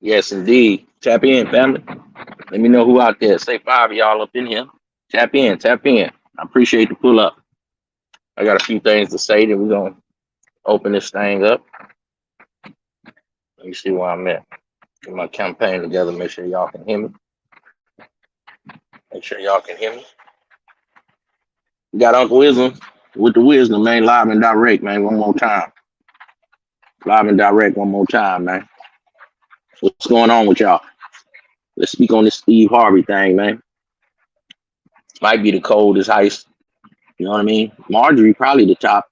Yes, indeed. Tap in, family. Let me know who out there. Say five of y'all up in here. Tap in, tap in. I appreciate the pull up. I got a few things to say. Then we're gonna open this thing up. Let me see where I'm at. Get my campaign together. Make sure y'all can hear me. Make sure y'all can hear me. We got Uncle Wisdom with the wisdom, man. Live and direct, man. One more time. Live and direct one more time, man. What's going on with y'all? Let's speak on this Steve Harvey thing, man. Might be the coldest ice. You know what I mean? Marjorie probably the top.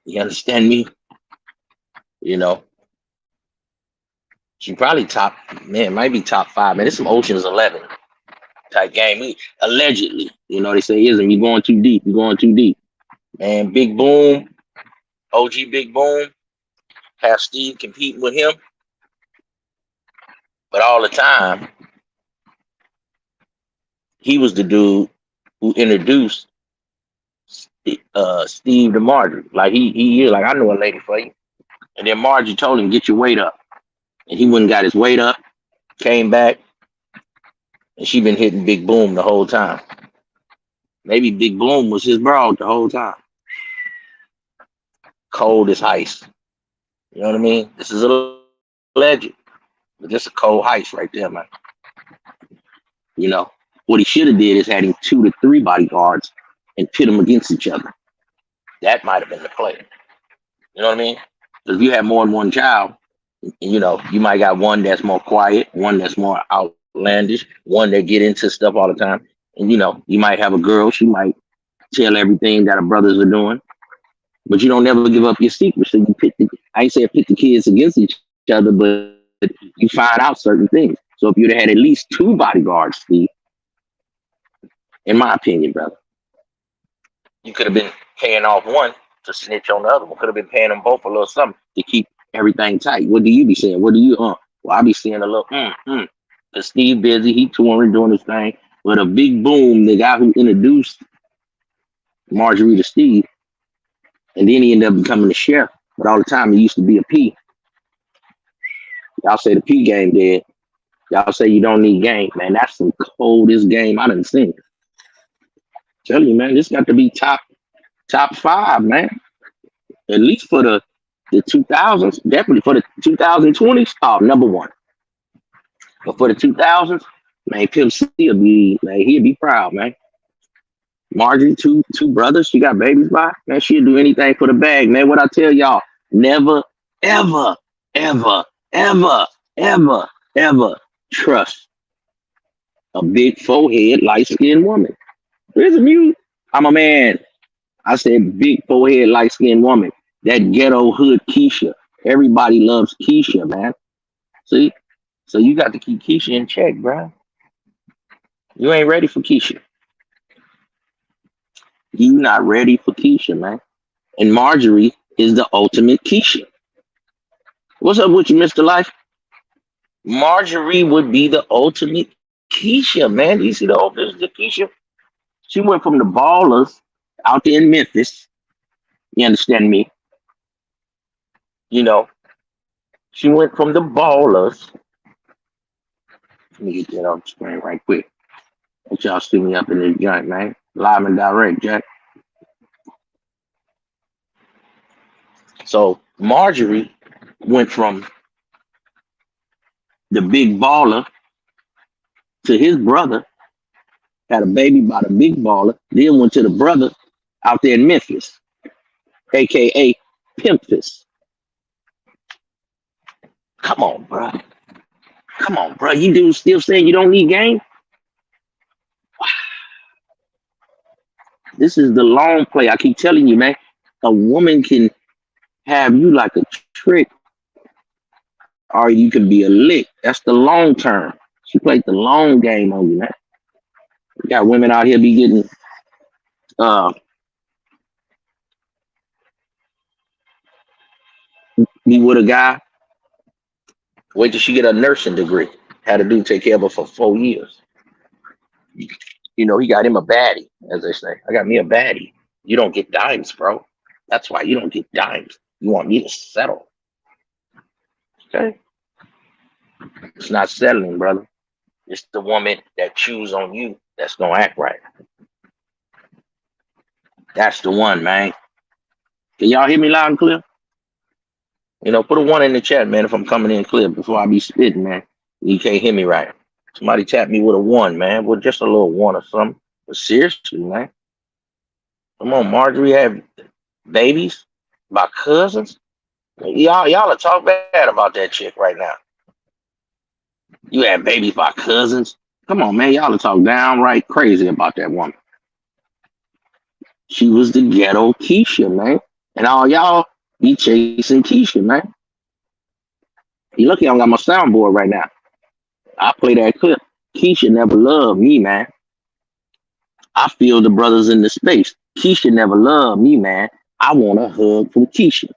You understand me? You know, she probably top. Man, might be top five. Man, it's some Ocean's 11 type game. Allegedly, you know they say isn't you going too deep? You're going too deep. And Big Boom, OG Big Boom, have Steve competing with him, but all the time he was the dude who introduced Steve to Marjorie. Like he like I know a lady for you. And then Margie told him, get your weight up. And he went and got his weight up, came back, and she been hitting Big Boom the whole time. Maybe Big Boom was his broad the whole time. Cold as ice. You know what I mean? This is a legend. But just a cold ice right there, man. You know, what he should have did is had him 2 to 3 bodyguards and pit them against each other. That might have been the play. You know what I mean? Because if you have more than one child, you know, you might got one that's more quiet, one that's more outlandish, one that get into stuff all the time. And you know, you might have a girl, she might tell everything that her brothers are doing, but you don't never give up your secrets. So you I ain't saying pit the kids against each other, but you find out certain things. So if you'd have had at least 2 bodyguards, Steve, in my opinion, brother, you could have been paying off one to snitch on the other one. Could have been paying them both a little something to keep everything tight. What do you be saying? What do you Well, I be seeing a little Cause Steve busy, he touring, doing his thing. But a Big Boom, the guy who introduced Marjorie to Steve, and then he ended up becoming the sheriff. But all the time he used to be a P. Y'all say the P game dead. Y'all say you don't need game, man. That's the coldest game I done seen. Tell you, man, this got to be top 5, man. At least for the 2000s, definitely for the 2020s. Oh, number 1. But for the 2000s, man, Pimp C will be, man, he'll be proud, man. Marjorie, two brothers, she got babies by, man, she'll do anything for the bag, man. What I tell y'all, never, ever, ever, ever, ever, ever trust a big forehead, light-skinned woman. Here's a mute. I'm a man. I said big forehead, light-skinned woman. That ghetto hood Keisha. Everybody loves Keisha, man. See? So you got to keep Keisha in check, bro. You ain't ready for Keisha. You not ready for Keisha, man. And Marjorie is the ultimate Keisha. What's up with you, Mr. Life? Marjorie would be the ultimate Keisha, man. You see the Keisha? She went from the ballers out there in Memphis. You understand me? You know, she went from the ballers. Let me get that on the screen right quick. Let y'all see me up in this joint, man. Live and direct, Jack. So Marjorie went from the big baller to his brother, had a baby by the big baller, then went to the brother out there in Memphis, aka Pimphis. Come on, bro. Come on, bro. You dudes still saying you don't need game? This is the long play. I keep telling you, man. A woman can have you like a trick, or you can be a lick. That's the long term. She played the long game on you, man. You got women out here be getting uh be with a guy, wait till she get a nursing degree. Had a dude take care of her for 4 years. You know, he got him a baddie, as they say. I got me a baddie. You don't get dimes, bro. That's why you don't get dimes. You want me to settle. Okay? It's not settling, brother. It's the woman that chews on you that's gonna act right. That's the one, man. Can y'all hear me loud and clear? Put a one in the chat, man, if I'm coming in clear before I be spitting, man. You can't hear me right. Somebody tap me with a one, man. With just a little one or something. But seriously, man. Come on, Marjorie have babies by cousins. Y'all are talk bad about that chick right now. You had babies by cousins. Come on, man. Y'all are talk downright crazy about that woman. She was the ghetto Keisha, man. And all y'all be chasing Keisha, man. You lucky I don't got my soundboard right now. I play that clip. Keisha never loved me, man. I feel the brothers in the space. Keisha never loved me, man. I want a hug from Keisha.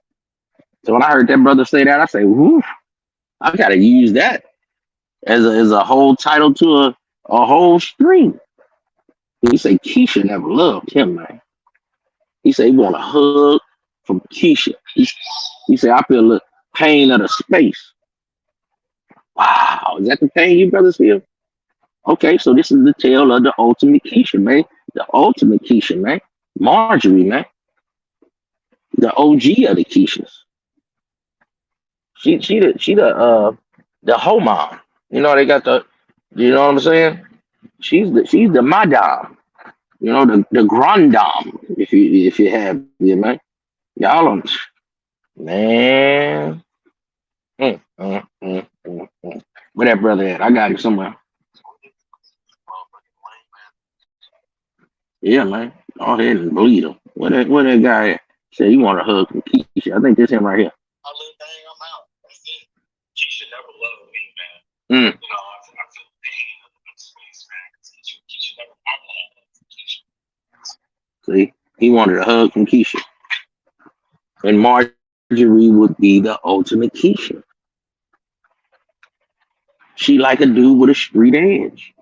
So when I heard that brother say that, I say, whoo, I gotta use that as a whole title to a whole stream. He say Keisha never loved him, man. He say he want a hug from Keisha. He said, I feel the pain of the space. Wow, is that the pain you brothers feel? Okay, so this is the tale of the ultimate Keisha, man. The ultimate Keisha, man. Marjorie, man. The OG of the Keishas. She the hoe mom. They got the, you know what I'm saying? She's the madame. The grand dame, if you have it, man. Y'all on, man. Where that brother at? I got him somewhere. Yeah, man. Go ahead and bleed him. Where that guy at? Say he want a hug from Keisha. I think this him right here. Mm. See, he wanted a hug from Keisha. And Marjorie would be the ultimate Keisha. She like a dude with a street edge.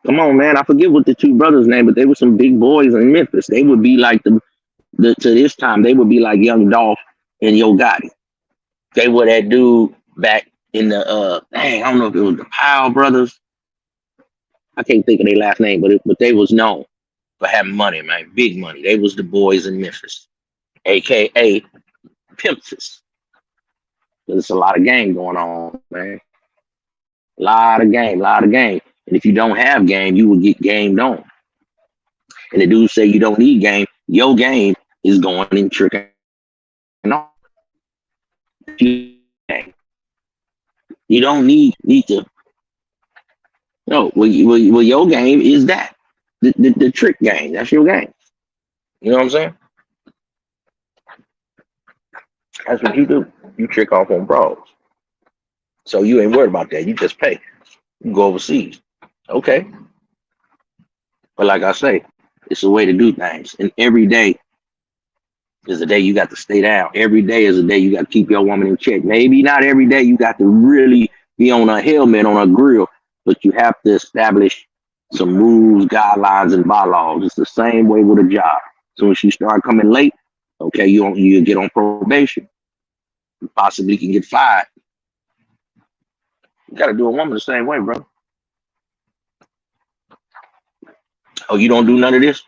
Come on, man. I forget what the two brothers' name, but they were some big boys in Memphis. They would be like the to this time, they would be like Young Dolph and Yo Gotti. They were that dude back in the dang, I don't know if it was the Powell brothers. I can't think of their last name, but they was known for having money, man. Big money. They was the boys in Memphis, aka Pimpsis. There's a lot of game going on, man. Lot of game, lot of game. And if you don't have game, you will get gamed on. And the dude say you don't need game. Your game is going and tricking on. You don't need to. No, well, your game is that the trick game. That's your game. You know what I'm saying? That's what you do. You trick off on bros. So you ain't worried about that. You just pay. You go overseas. Okay. But like I say, it's a way to do things. And every day is a day you got to stay down. Every day is a day you got to keep your woman in check. Maybe not every day you got to really be on a helmet, on a grill, but you have to establish some rules, guidelines, and bylaws. It's the same way with a job. So if you start coming late, okay, you get on probation. You possibly can get fired. You got to do a woman the same way, bro. Oh, you don't do none of this?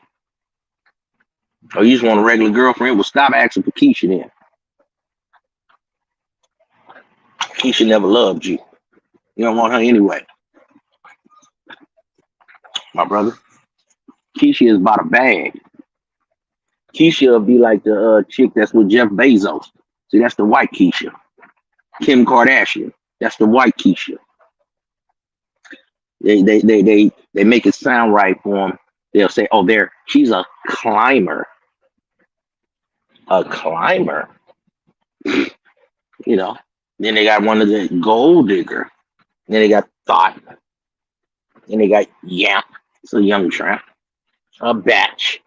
Oh, you just want a regular girlfriend? Well, stop asking for Keisha then. Keisha never loved you. You don't want her anyway. My brother. Keisha is about a bag. Keisha will be like the chick that's with Jeff Bezos. See, that's the white Keisha. Kim Kardashian. That's the white Keisha. They make it sound right for them. They'll say, "Oh, she's a climber." A climber. Then they got one of the gold digger. Then they got thought. Then they got yamp. It's a young tramp. A batch.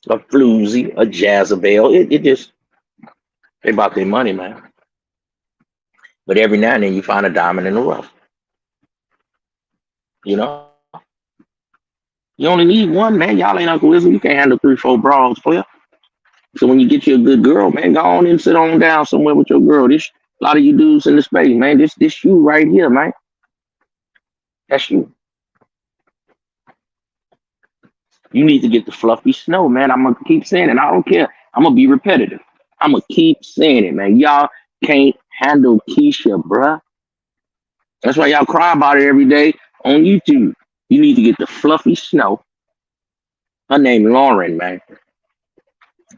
A floozy. A Jezebel. It just, they about their money, man. But every now and then you find a diamond in the rough. You only need one, man. Y'all ain't Uncle Wisdom. You can't handle 3-4 bras for you. So when you get you a good girl, man, go on and sit on down somewhere with your girl. A lot of you dudes in the space, man. This you right here, man. That's you. You need to get the fluffy snow, man. I'm gonna keep saying it. I don't care. I'm gonna be repetitive. I'm gonna keep saying it, man. Y'all can't handle Keisha, bruh. That's why y'all cry about it every day on YouTube. You need to get the fluffy snow. Her name Lauren, man.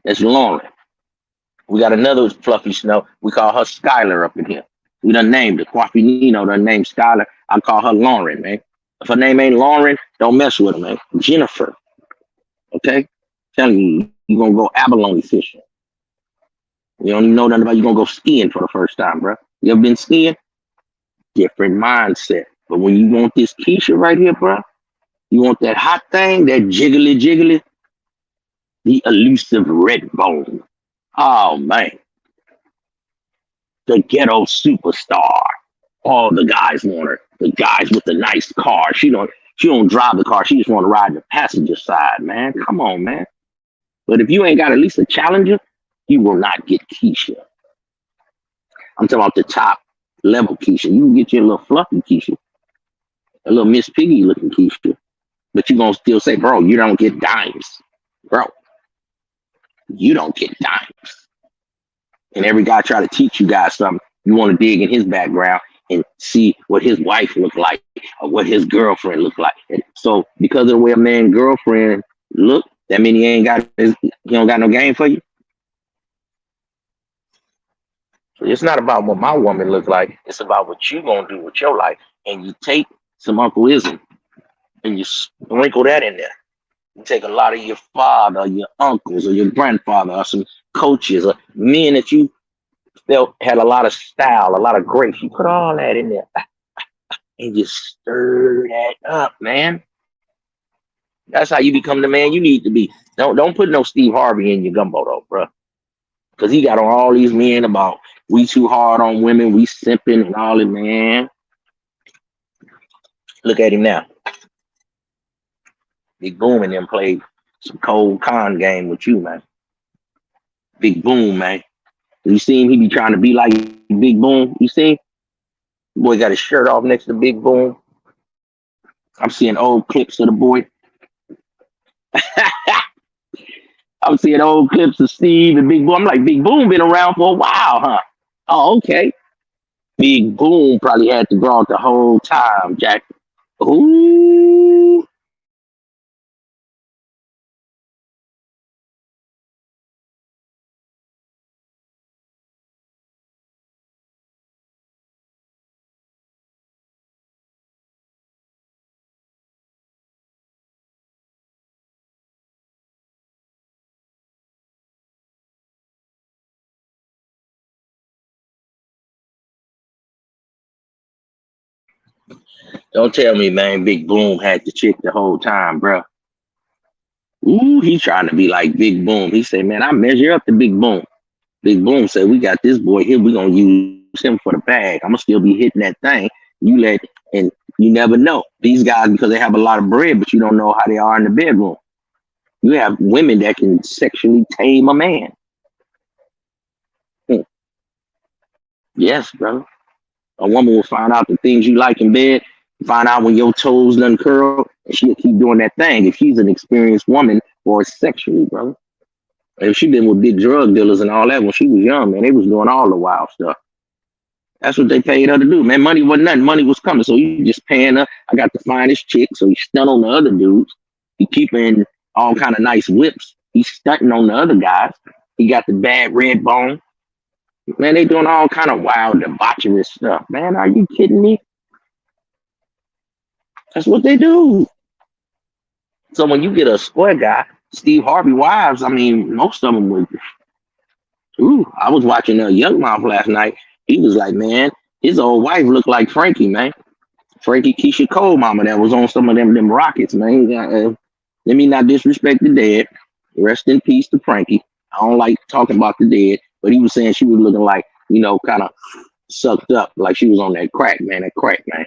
That's Lauren. We got another fluffy snow. We call her Skylar up in here. We done named her. Coffee Nino done named Skylar. I call her Lauren, man. If her name ain't Lauren, don't mess with her, man. Jennifer, okay? Telling you, you gonna go abalone fishing. You don't even know nothing about you gonna go skiing for the first time, bro. You ever been skiing? Different mindset. But when you want this Keisha right here, bro, you want that hot thing, that jiggly jiggly, the elusive red bone. Oh man, the ghetto superstar. All the guys want her. The guys with the nice car. She don't drive the car. She just want to ride the passenger side, man. Come on, man. But if you ain't got at least a Challenger, you will not get Keisha. I'm talking about the top level Keisha. You can get your little fluffy Keisha, a little Miss Piggy looking Keisha, but you gonna still say, bro, you don't get dimes, bro. You don't get dimes. And every guy try to teach you guys something. You want to dig in his background and see what his wife looked like or what his girlfriend looked like. And so because of the way a man girlfriend look, that mean he don't got no game for you. So it's not about what my woman look like. It's about what you gonna do with your life. And you take some uncleism and you sprinkle that in there. You take a lot of your father, or your uncles, or your grandfather, or some coaches, or men that you felt had a lot of style, a lot of grace. You put all that in there and just stir that up, man. That's how you become the man you need to be. Don't put no Steve Harvey in your gumbo though, bro. Because he got on all these men about we too hard on women, we simping and all that, man. Look at him now. Big Boom and them played some cold con game with you, man. Big Boom, man. You see him? He be trying to be like Big Boom. You see? Boy got his shirt off next to Big Boom. I'm seeing old clips of the boy. I'm seeing old clips of Steve and Big Boom. I'm like, Big Boom been around for a while, huh? Oh, okay. Big Boom probably had to grow out the whole time, Jack. Ooh. Don't tell me, man, Big Boom had the chick the whole time, bro. Ooh, he trying to be like Big Boom. He said, man, I measure up to Big Boom. Big Boom said, we got this boy here. We gonna use him for the bag. I'm gonna still be hitting that thing. And you never know. These guys, because they have a lot of bread, but you don't know how they are in the bedroom. You have women that can sexually tame a man. Hmm. Yes, brother. A woman will find out the things you like in bed, find out when your toes done curl, and she'll keep doing that thing if she's an experienced woman or sexually, brother. And if she been with big drug dealers and all that when she was young, man, they was doing all the wild stuff. That's what they paid her to do, man. Money wasn't nothing. Money was coming. So you just paying her. I got the finest chick. So he stunt on the other dudes. He keeping all kind of nice whips. He's stunting on the other guys. He got the bad red bone. Man, they doing all kind of wild debaucherous stuff. Man, are you kidding me? That's what they do. So when you get a square guy, Steve Harvey wives, I mean, most of them would. Ooh, I was watching Young Mouth last night. He was like, man, his old wife looked like Frankie, man. Frankie Keisha Cole mama that was on some of them rockets, man. Let me not disrespect the dead. Rest in peace to Frankie. I don't like talking about the dead, but he was saying she was looking like, kind of sucked up, like she was on that crack, man. That crack, man.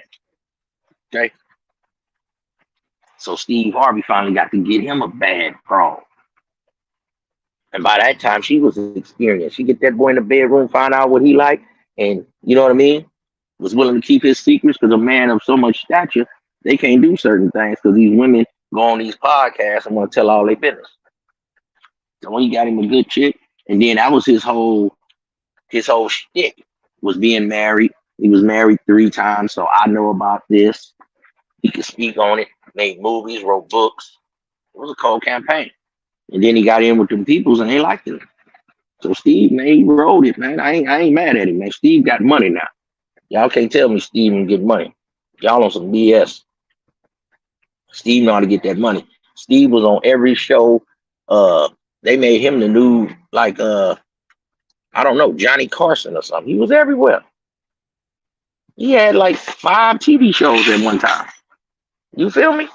Okay. So Steve Harvey finally got to get him a bad pro. And by that time, she was experienced. She get that boy in the bedroom, find out what he like, and you know what I mean, was willing to keep his secrets because a man of so much stature, they can't do certain things because these women go on these podcasts and want to tell all their business. So when he got him a good chick, and then that was his whole shtick was being married. He was married 3 times, so I know about this. He could speak on it, made movies, wrote books. It was a cold campaign. And then he got in with them peoples and they liked it. So Steve, man, he rode it, man. I ain't mad at him, man. Steve got money now. Y'all can't tell me Steve didn't get money. Y'all on some BS. Steve know how to get that money. Steve was on every show. They made him the new, like, I don't know, Johnny Carson or something. He was everywhere. He had like 5 TV shows at one time. You feel me?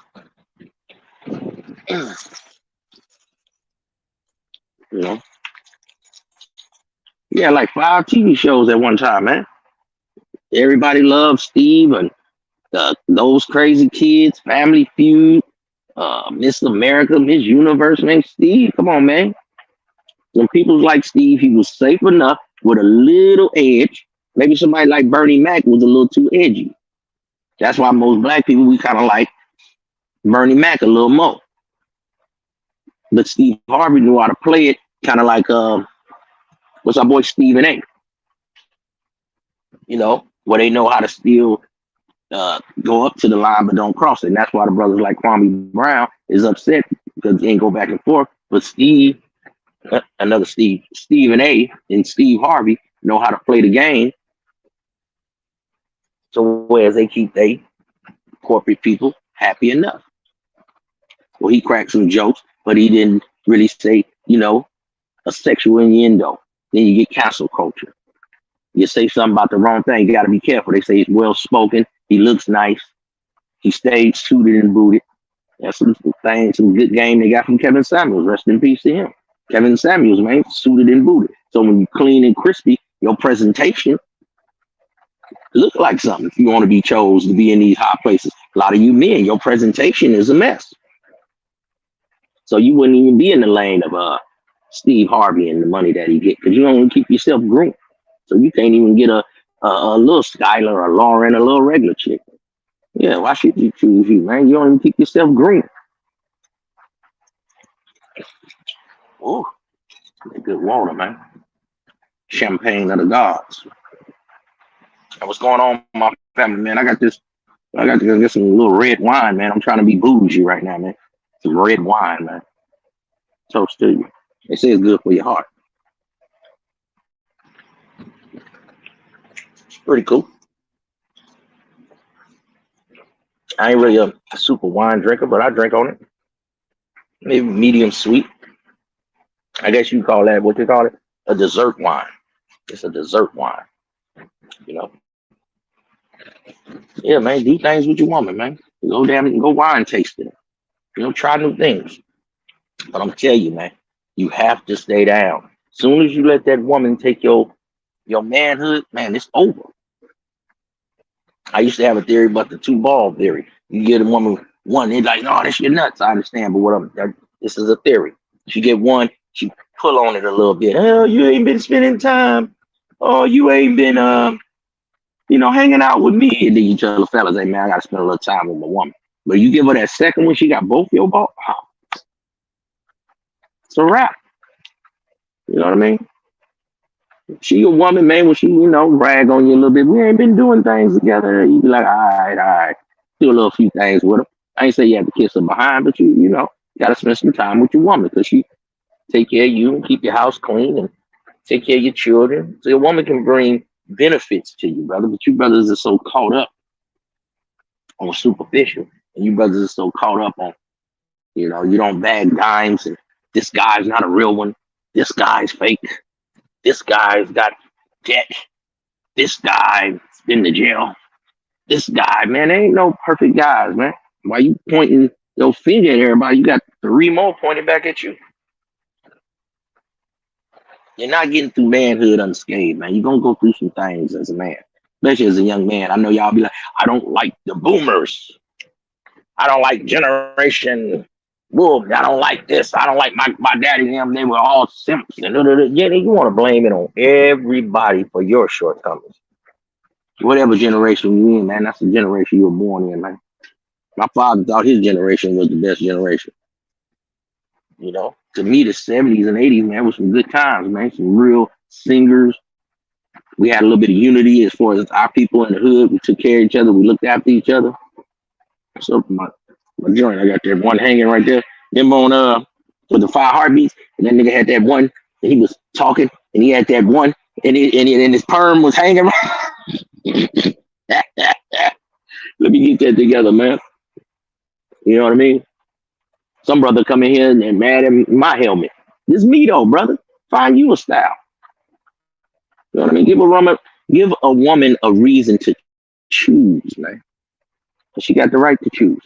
You know, he had like 5 TV shows at one time, man. Everybody loved Steve and those crazy kids, Family Feud, Miss America, Miss Universe, man. Steve, come on, man. When people like Steve, he was safe enough with a little edge. Maybe somebody like Bernie Mac was a little too edgy. That's why most black people, we kind of like Bernie Mac a little more. But Steve Harvey knew how to play it, kind of like what's our boy Stephen A. Where they know how to still go up to the line but don't cross it. And that's why the brothers like Kwame Brown is upset because they ain't go back and forth. But Steve, another Stephen A. and Steve Harvey know how to play the game. So whereas they keep they corporate people happy enough. Well, he cracked some jokes, but he didn't really say, a sexual innuendo. Then you get cancel culture. You say something about the wrong thing, you got to be careful. They say he's well spoken, he looks nice, he stayed suited and booted. That's some things, some good game they got from Kevin Samuels. Rest in peace to him. Kevin Samuels, man, suited and booted. So when you clean and crispy, your presentation look like something. If you want to be chose to be in these hot places, a lot of you men, your presentation is a mess. So you wouldn't even be in the lane of Steve Harvey and the money that he get because you don't keep yourself groomed. So you can't even get a little Skylar or Lauren, a little regular chick. Yeah, why should you choose you, man? You don't even keep yourself green. Oh, good water, man. Champagne of the gods. And what's going on, my family, man? I got to go get some little red wine, man. I'm trying to be bougie right now, man. Some red wine, man. Toast to you. They say it's good for your heart. It's pretty cool. I ain't really a super wine drinker, but I drink on it. Maybe medium sweet. I guess you call that, what you call it? A dessert wine. It's a dessert wine. You know. Yeah, man, do things with your woman, man. Go wine tasting. Try new things. But I'm telling you, man, you have to stay down. Soon as you let that woman take your manhood, man, it's over. I used to have a theory about the 2 ball theory. You get a woman one, they're like, no, that's your nuts. I understand, but this is a theory. She get one, she pull on it a little bit. Oh, you ain't been spending time. Oh, you ain't been hanging out with me. And then you tell the fellas, hey man, I gotta spend a little time with my woman. But you give her that second one, she got both your balls. Oh, it's a wrap. You know what I mean? She a woman, man, when she, brag on you a little bit. We ain't been doing things together. You be like, all right. Do a little few things with her. I ain't say you have to kiss her behind, but you gotta spend some time with your woman because she take care of you and keep your house clean and take care of your children. So your woman can bring benefits to you, brother. But you brothers are so caught up on superficial, and you brothers are so caught up on, you don't bag dimes, and this guy's not a real one. This guy's fake. This guy's got debt. This guy's been to jail. This guy, man, there ain't no perfect guys, man. Why you pointing your finger at everybody? You got 3 more pointed back at you. You're not getting through manhood unscathed, man. You're going to go through some things as a man, especially as a young man. I know y'all be like, I don't like the boomers. I don't like Generation Well, I don't like this. I don't like my daddy and them. They were all simps. And yeah, you want to blame it on everybody for your shortcomings. Whatever generation you in, man, that's the generation you were born in, man. My father thought his generation was the best generation. You know, to me, the 70s and 80s, man, was some good times, man. Some real singers. We had a little bit of unity as far as our people in the hood. We took care of each other. We looked after each other. So my joint, I got that one hanging right there. Them on with the 5 heartbeats, and that nigga had that one, and he was talking, and he had that one, and his perm was hanging. Let me get that together, man. You know what I mean? Some brother come in here and mad at my helmet. This me though, brother. Find you a style. You know what I mean? Give a woman a reason to choose, man. She got the right to choose.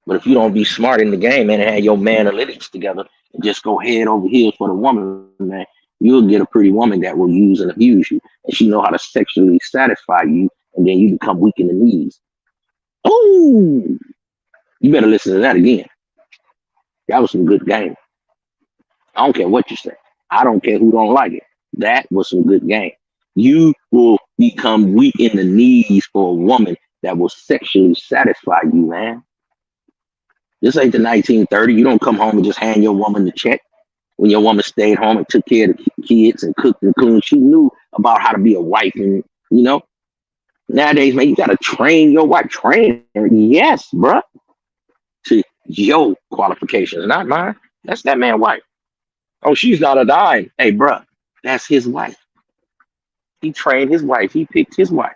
But if you don't be smart in the game, man, and have your man analytics together and just go head over heels for the woman, man, you'll get a pretty woman that will use and abuse you. And she know how to sexually satisfy you, and then you become weak in the knees. Oh, you better listen to that again. That was some good game. I don't care what you say. I don't care who don't like it. That was some good game. You will become weak in the knees for a woman that will sexually satisfy you, man. This ain't the 1930s. You don't come home and just hand your woman the check. When your woman stayed home and took care of the kids and cooked and cleaned, she knew about how to be a wife. And, you know, nowadays, man, you got to train your wife. Train her, yes, bruh, to your qualifications, not mine. That's that man's wife. Oh, she's not a dime. Hey, bruh, that's his wife. He trained his wife. He picked his wife.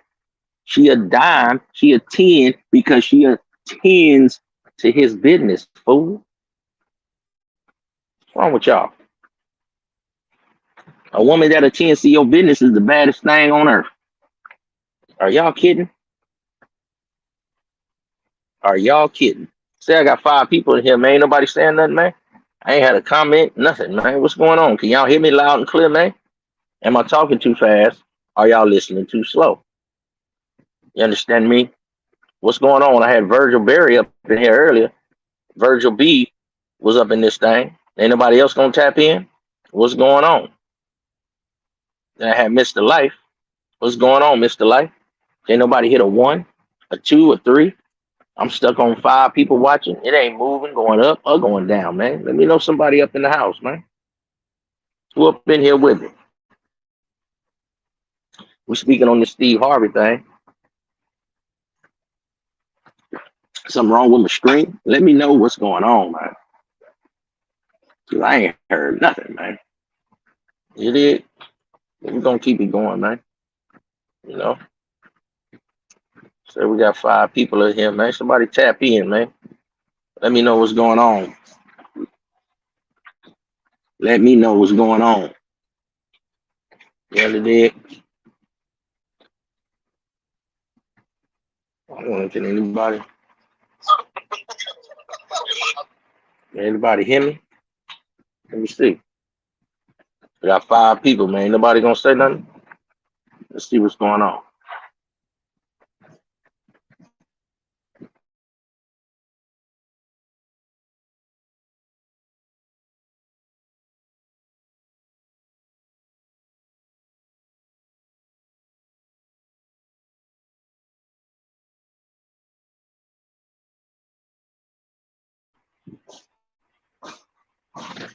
She a dime. She a 10 because she attends to his business, fool. What's wrong with y'all? A woman that attends to your business is the baddest thing on earth. Are y'all kidding? Are y'all kidding? Say I got 5 people in here, man. Ain't nobody saying nothing, man. I ain't had a comment, nothing, man. What's going on? Can y'all hear me loud and clear, man? Am I talking too fast? Are y'all listening too slow? You understand me? What's going on? I had Virgil Berry up in here earlier. Virgil B was up in this thing. Ain't nobody else gonna tap in? What's going on? Then I had Mr. Life. What's going on, Mr. Life? Ain't nobody hit a 1, a 2, a 3. I'm stuck on 5 people watching. It ain't moving, going up or going down, man. Let me know somebody up in the house, man. Who up in here with me? We're speaking on this Steve Harvey thing. Something wrong with my screen? Let me know what's going on, man. Cause I ain't heard nothing, man. You did? We're gonna keep it going, man. You know. So we got 5 people in here, man. Somebody tap in, man. Let me know what's going on. Let me know what's going on. Yeah, they did. I don't want to get anybody. Anybody hear me? Let me see. We got 5 people, man. Nobody gonna say nothing? Let's see what's going on.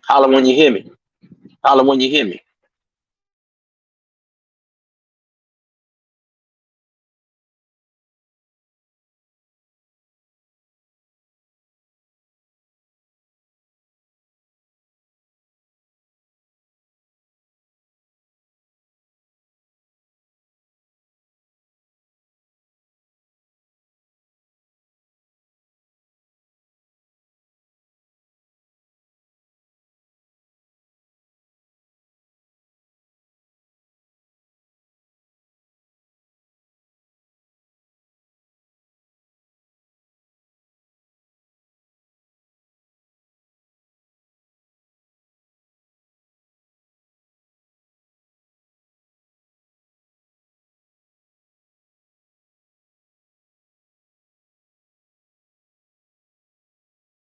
Holler when you hear me. Holler when you hear me.